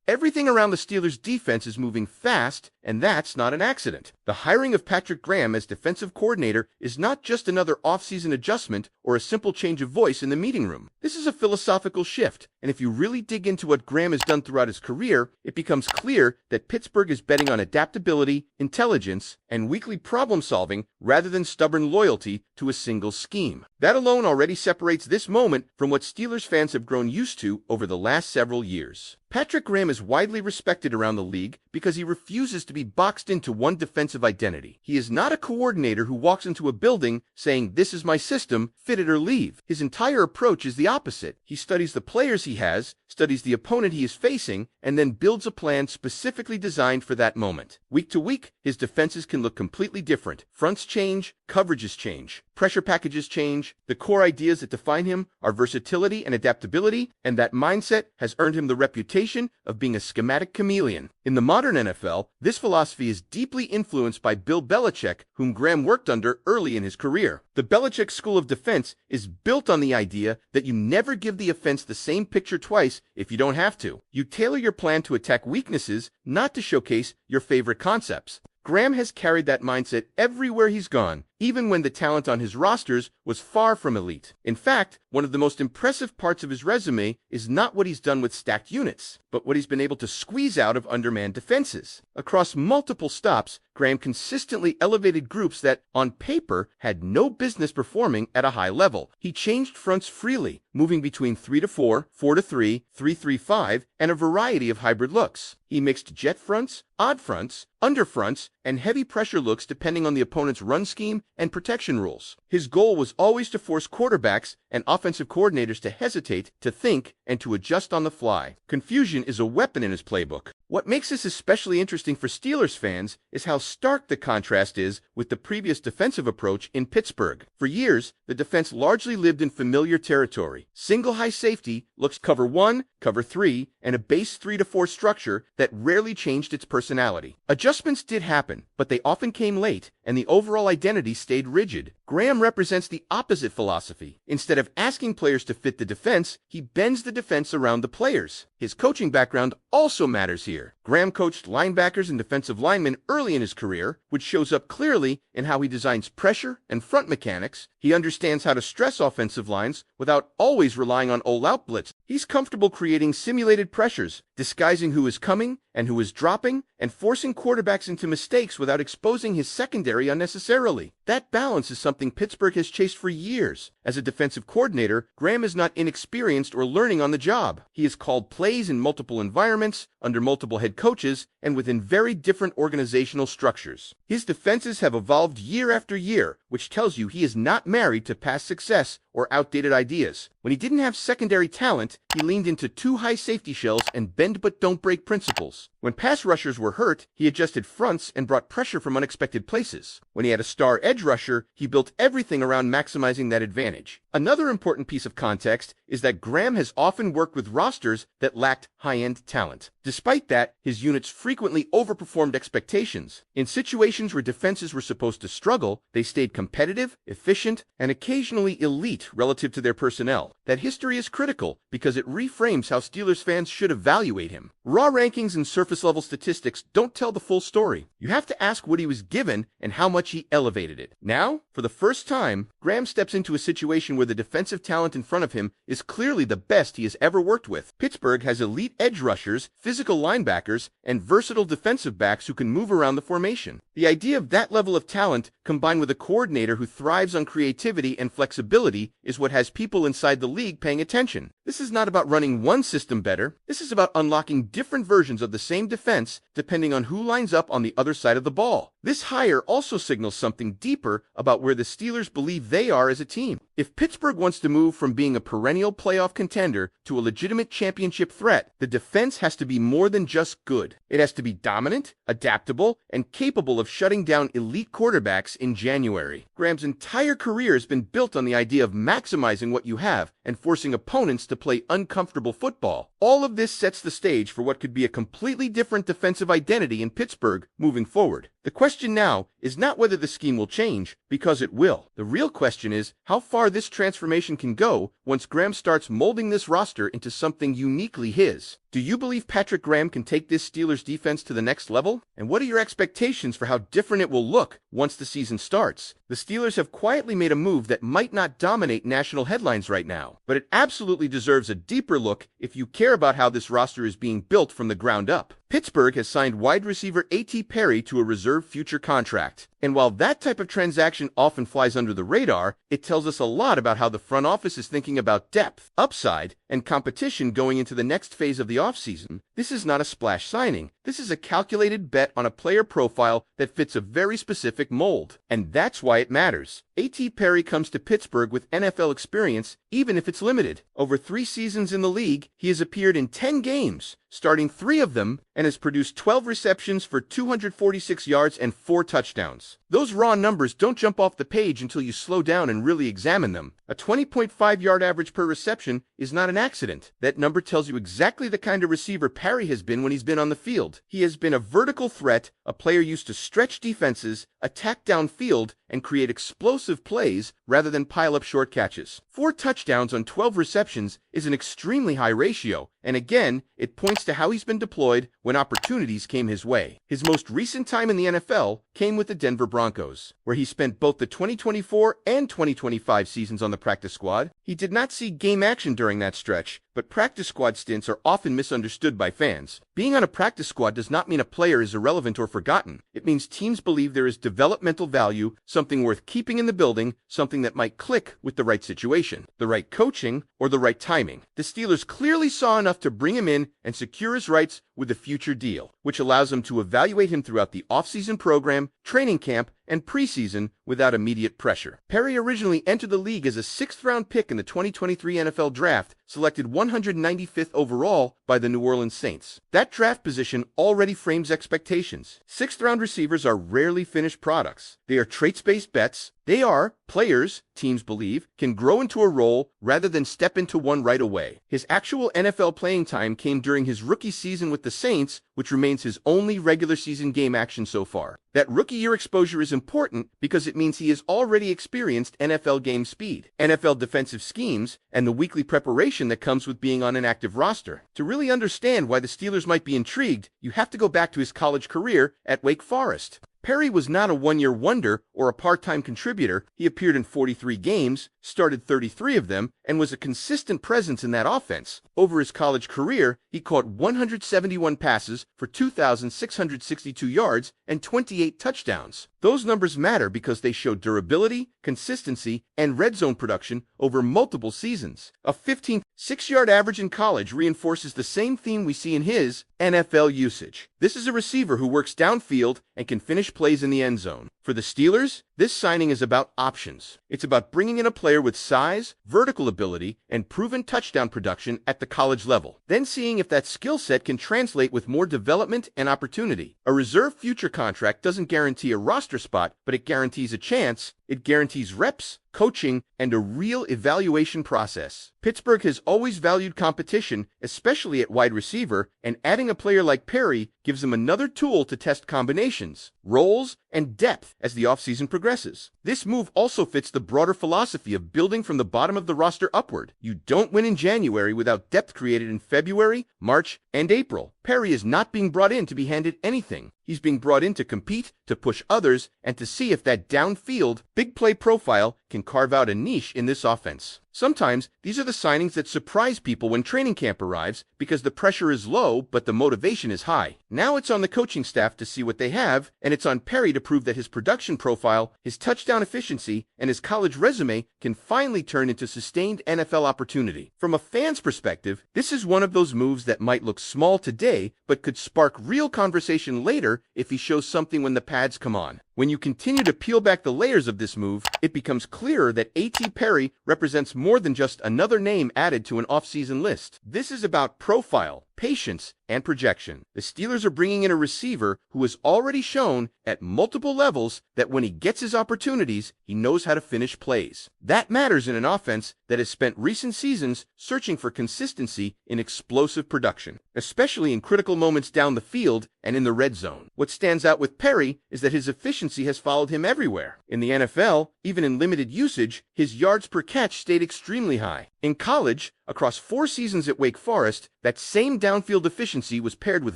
Everything around the Steelers' defense is moving fast, and that's not an accident. The hiring of Patrick Graham as defensive coordinator is not just another offseason adjustment or a simple change of voice in the meeting room. This is a philosophical shift, and if you really dig into what Graham has done throughout his career, it becomes clear that Pittsburgh is betting on adaptability, intelligence, and weekly problem-solving rather than stubborn loyalty to a single scheme. That alone already separates this moment from what Steelers fans have grown used to over the last several years. Patrick Graham is widely respected around the league because he refuses to be boxed into one defensive identity. He is not a coordinator who walks into a building saying, "This is my system, fit it or leave." His entire approach is the opposite. He studies the players he has, studies the opponent he is facing, and then builds a plan specifically designed for that moment. Week to week, his defenses can look completely different. Fronts change, coverages change, pressure packages change. The core ideas that define him are versatility and adaptability, and that mindset has earned him the reputation of being a schematic chameleon. In the modern NFL, this philosophy is deeply influenced by Bill Belichick, whom Graham worked under early in his career. The Belichick School of Defense is built on the idea that you never give the offense the same picture twice if you don't have to. You tailor your plan to attack weaknesses, not to showcase your favorite concepts. Graham has carried that mindset everywhere he's gone, even when the talent on his rosters was far from elite. In fact, one of the most impressive parts of his resume is not what he's done with stacked units, but what he's been able to squeeze out of undermanned defenses. Across multiple stops, Graham consistently elevated groups that, on paper, had no business performing at a high level. He changed fronts freely, moving between 3-4, 4-3, 3-3-5, and a variety of hybrid looks. He mixed jet fronts, odd fronts, under fronts, and heavy pressure looks depending on the opponent's run scheme and protection rules. His goal was always to force quarterbacks and offensive coordinators to hesitate, to think, and to adjust on the fly. Confusion is a weapon in his playbook. What makes this especially interesting for Steelers fans is how stark the contrast is with the previous defensive approach in Pittsburgh. For years, the defense largely lived in familiar territory. Single high safety, looks cover 1, cover 3, and a base 3-4 structure that rarely changed its personality. Adjustments did happen, but they often came late, and the overall identity stayed rigid. Graham represents the opposite philosophy. Instead of asking players to fit the defense, he bends the defense around the players. His coaching background also matters here. Graham coached linebackers and defensive linemen early in his career, which shows up clearly in how he designs pressure and front mechanics. He understands how to stress offensive lines without always relying on all-out blitz. He's comfortable creating simulated pressures, disguising who is coming and who is dropping, and forcing quarterbacks into mistakes without exposing his secondary unnecessarily. That balance is something Pittsburgh has chased for years. As a defensive coordinator, Graham is not inexperienced or learning on the job. He has called plays in multiple environments, under multiple head coaches, and within very different organizational structures. His defenses have evolved year after year, which tells you he is not married to past success or outdated ideas. When he didn't have secondary talent, he leaned into 2 high safety shells and bend but don't break principles. When pass rushers were hurt, he adjusted fronts and brought pressure from unexpected places. When he had a star edge rusher, he built everything around maximizing that advantage. Another important piece of context is that Graham has often worked with rosters that lacked high-end talent. Despite that, his units frequently overperformed expectations. In situations where defenses were supposed to struggle, they stayed competitive, efficient, and occasionally elite relative to their personnel. That history is critical because it reframes how Steelers fans should evaluate him. Raw rankings and surface-level statistics don't tell the full story. You have to ask what he was given and how much he elevated it. Now, for the first time, Graham steps into a situation where the defensive talent in front of him is clearly the best he has ever worked with. Pittsburgh has elite edge rushers, physical linebackers, and versatile defensive backs who can move around the formation. The idea of that level of talent, combined with a coordinator who thrives on creativity and flexibility, is what has people inside the league paying attention. This is not about running one system better. This is about unlocking different versions of the same defense depending on who lines up on the other side of the ball. This hire also signals something deeper about where the Steelers believe they are as a team. If Pittsburgh wants to move from being a perennial playoff contender to a legitimate championship threat, the defense has to be more than just good. It has to be dominant, adaptable, and capable of shutting down elite quarterbacks in January. Graham's entire career has been built on the idea of maximizing what you have and forcing opponents to play uncomfortable football. All of this sets the stage for what could be a completely different defensive identity in Pittsburgh moving forward. The question now is not whether the scheme will change, because it will. The real question is how far this transformation can go once Graham starts molding this roster into something uniquely his. Do you believe Patrick Graham can take this Steelers defense to the next level? And what are your expectations for how different it will look once the season starts? The Steelers have quietly made a move that might not dominate national headlines right now, but it absolutely deserves a deeper look if you care about how this roster is being built from the ground up. Pittsburgh has signed wide receiver A.T. Perry to a reserved future contract. And while that type of transaction often flies under the radar, it tells us a lot about how the front office is thinking about depth, upside, and competition going into the next phase of the offseason. This is not a splash signing. This is a calculated bet on a player profile that fits a very specific mold. And that's why it matters. A.T. Perry comes to Pittsburgh with NFL experience, even if it's limited. Over 3 seasons in the league, he has appeared in 10 games, starting 3 of them, and has produced 12 receptions for 246 yards and 4 touchdowns. Those raw numbers don't jump off the page until you slow down and really examine them. A 20.5-yard average per reception is not an accident. That number tells you exactly the kind of receiver Perry has been when he's been on the field. He has been a vertical threat, a player used to stretch defenses, attack downfield, and create explosive plays rather than pile up short catches. 4 touchdowns on 12 receptions is an extremely high ratio, and again, it points to how he's been deployed when opportunities came his way. His most recent time in the NFL came with the Denver Broncos, where he spent both the 2024 and 2025 seasons on the practice squad. He did not see game action during that stretch, but practice squad stints are often misunderstood by fans. Being on a practice squad does not mean a player is irrelevant or forgotten. It means teams believe there is developmental value, something worth keeping in the building, something that might click with the right situation, the right coaching, or the right timing. The Steelers clearly saw enough to bring him in and secure his rights with a future deal, which allows them to evaluate him throughout the offseason program, training camp, and preseason without immediate pressure. Perry originally entered the league as a 6th-round pick in the 2023 NFL Draft, selected 195th overall by the New Orleans Saints. That draft position already frames expectations. 6th-round receivers are rarely finished products. They are traits-based bets. They are players, teams believe, can grow into a role rather than step into one right away. His actual NFL playing time came during his rookie season with the Saints, which remains his only regular season game action so far. That rookie year exposure is important because it means he has already experienced NFL game speed, NFL defensive schemes, and the weekly preparation that comes with being on an active roster. To really understand why the Steelers might be intrigued, you have to go back to his college career at Wake Forest. Perry was not a one-year wonder or a part-time contributor. He appeared in 43 games, started 33 of them, and was a consistent presence in that offense. Over his college career, he caught 171 passes for 2,662 yards and 28 touchdowns. Those numbers matter because they show durability, consistency, and red zone production over multiple seasons. A 15.6-yard average in college reinforces the same theme we see in his NFL usage. This is a receiver who works downfield and can finish plays in the end zone. For the Steelers, this signing is about options. It's about bringing in a player with size, vertical ability, and proven touchdown production at the college level, then seeing if that skill set can translate with more development and opportunity. A reserved future contract doesn't guarantee a roster spot, but it guarantees a chance. It guarantees reps, coaching, and a real evaluation process. Pittsburgh has always valued competition, especially at wide receiver, and adding a player like Perry gives them another tool to test combinations, roles, and depth as the offseason progresses. This move also fits the broader philosophy of building from the bottom of the roster upward. You don't win in January without depth created in February, March, and April. Perry is not being brought in to be handed anything. He's being brought in to compete, to push others, and to see if that downfield, big play profile can carve out a niche in this offense. Sometimes, these are the signings that surprise people when training camp arrives because the pressure is low but the motivation is high. Now it's on the coaching staff to see what they have, and it's on Perry to prove that his production profile, his touchdown efficiency, and his college resume can finally turn into sustained NFL opportunity. From a fan's perspective, this is one of those moves that might look small today but could spark real conversation later if he shows something when the pads come on. When you continue to peel back the layers of this move, it becomes clearer that A.T. Perry represents more than just another name added to an offseason list. This is about profile, patience, and projection. The Steelers are bringing in a receiver who has already shown at multiple levels that when he gets his opportunities, he knows how to finish plays. That matters in an offense that has spent recent seasons searching for consistency in explosive production, especially in critical moments down the field and in the red zone. What stands out with Perry is that his efficiency has followed him everywhere. In the NFL, even in limited usage, his yards per catch stayed extremely high. In college, across 4 seasons at Wake Forest, that same downfield efficiency was paired with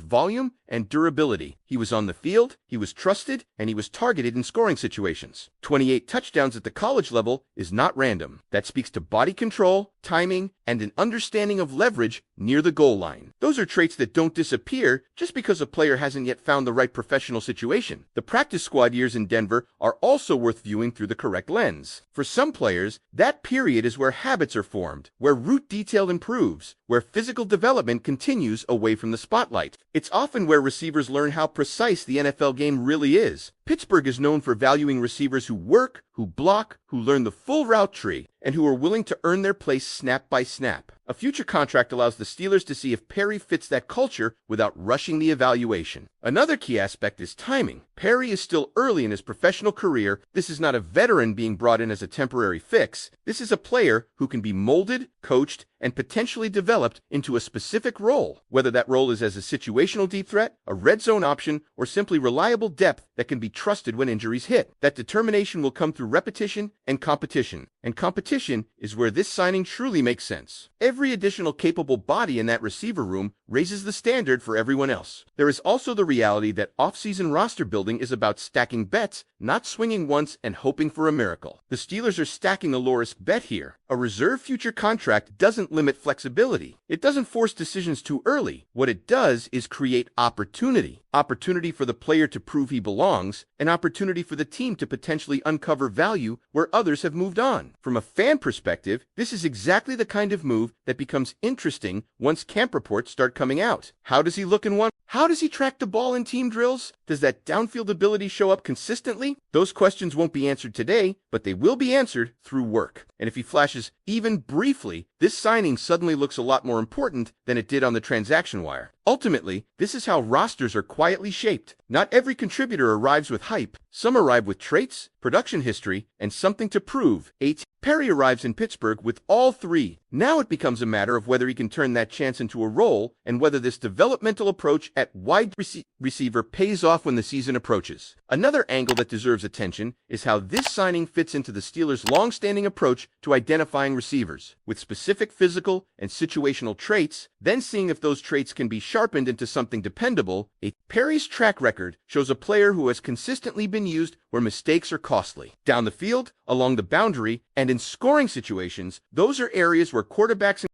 volume and durability. He was on the field, he was trusted, and he was targeted in scoring situations. 28 touchdowns at the college level is not random. That speaks to body control, timing, and an understanding of leverage near the goal line. Those are traits that don't disappear just because a player hasn't yet found the right professional situation. The practice squad years in Denver are also worth viewing through the correct lens. For some players, that period is where habits are formed, where route detail improves, where physical development continues away from the spotlight. It's often where receivers learn how precise the NFL game really is. Pittsburgh is known for valuing receivers who work, who block, who learn the full route tree, and who are willing to earn their place snap by snap. A future contract allows the Steelers to see if Perry fits that culture without rushing the evaluation. Another key aspect is timing. Perry is still early in his professional career. This is not a veteran being brought in as a temporary fix. This is a player who can be molded, coached, and potentially developed into a specific role, whether that role is as a situational deep threat, a red zone option, or simply reliable depth that can be trusted when injuries hit. That determination will come through repetition and competition is where this signing truly makes sense. Every additional capable body in that receiver room raises the standard for everyone else. There is also the reality that offseason roster building is about stacking bets, not swinging once and hoping for a miracle. The Steelers are stacking a low-risk bet here. A reserve future contract doesn't limit flexibility. It doesn't force decisions too early. What it does is create opportunity. Opportunity for the player to prove he belongs, an opportunity for the team to potentially uncover value where others have moved on. From a fan perspective, this is exactly the kind of move that becomes interesting once camp reports start coming out. How does he look in one? How does he track the ball in team drills? Does that downfield ability show up consistently? Those questions won't be answered today, but they will be answered through work. And if he flashes even briefly, this signing suddenly looks a lot more important than it did on the transaction wire. Ultimately, this is how rosters are quietly shaped. Not every contributor arrives with hype. Some arrive with traits, production history, and something to prove. Perry arrives in Pittsburgh with all 3. Now it becomes a matter of whether he can turn that chance into a role and whether this developmental approach at wide receiver pays off when the season approaches. Another angle that deserves attention is how this signing fits into the Steelers' long-standing approach to identifying receivers, with specific physical and situational traits, then seeing if those traits can be sharpened into something dependable. Perry's track record shows a player who has consistently been used where mistakes are costly. Down the field, along the boundary, and in scoring situations, those are areas where quarterbacks